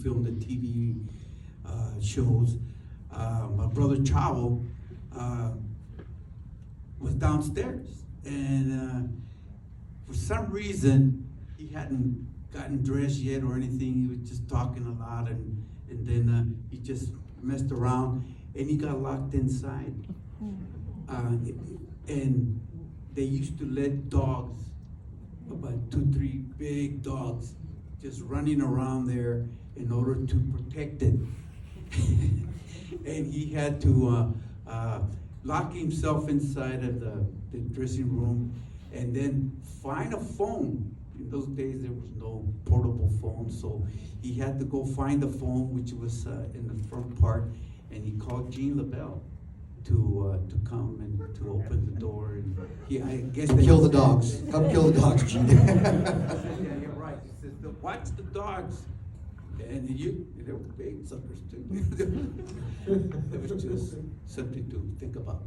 filmed the TV shows. My brother Chavo was downstairs, and for some reason he hadn't gotten dressed yet or anything. He was just talking a lot, and then he just messed around, and he got locked inside. And they used to let dogs, about 2-3 big dogs, just running around there in order to protect it. And he had to lock himself inside of the dressing room and then find a phone. In those days there was no portable phone, so he had to go find the phone, which was in the front part, and he called LeBell to come and to open the door, and I guess they kill the dogs. Come kill the dogs, Gene. Yeah, you're right. He says, watch the dogs. And they were big suckers too. It was just something to think about.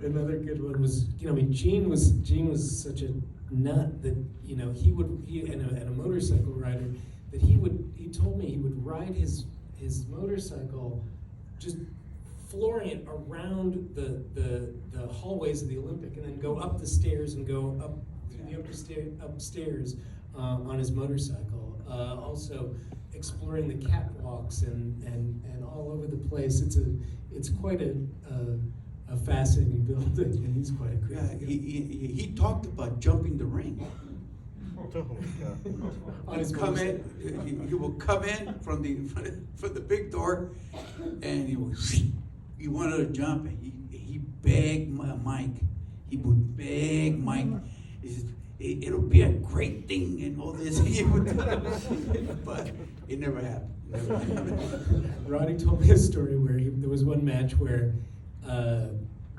Another good one was, Gene was such a nut that, he and a motorcycle rider, that he told me he would ride his motorcycle just flooring it around the hallways of the Olympic, and then go up the stairs and go up through the upstairs on his motorcycle. Also exploring the catwalks and all over the place. It's quite a fascinating building, and he's quite a crazy guy. He talked about jumping the ring. He will come in from the big door, and he wanted to jump, and he begged Mike. He would beg Mike. He says, it'll be a great thing and all this. But it never happened. Roddy told me a story where there was one match where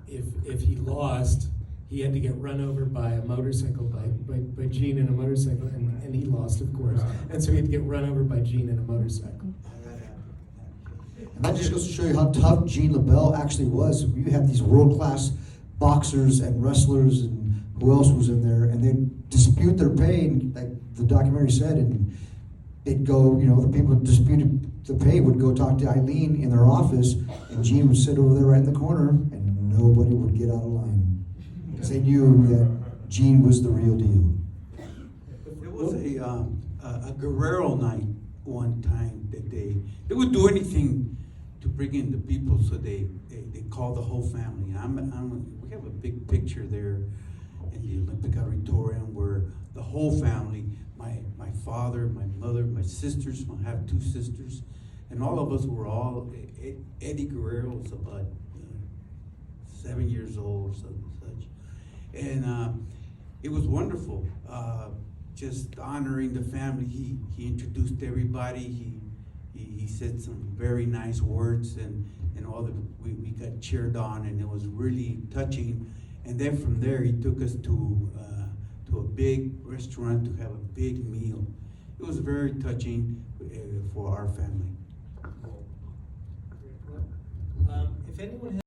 if he lost, he had to get run over by a motorcycle, by Gene in a motorcycle, and he lost, of course. And so he had to get run over by Gene in a motorcycle. And that just goes to show you how tough Gene LeBell actually was. You have these world-class boxers and wrestlers, and who else was in there, and they'd dispute their pay, and like the documentary said, and they'd go, the people who disputed the pay would go talk to Eileen in their office, and Gene would sit over there right in the corner, and nobody would get out of line. Because they knew that Gene was the real deal. There was a Guerrero night one time that they would do anything to bring in the people, so they called the whole family. We have a big picture there in the Olympic Auditorium where the whole family, my father, my mother, my sisters, I have 2 sisters, and all of us were all, Eddie Guerrero was about 7 years old or something such. And it was wonderful, just honoring the family. He introduced everybody. He said some very nice words, and we got cheered on, and it was really touching. And then from there, he took us to a big restaurant to have a big meal. It was very touching for our family. If anyone has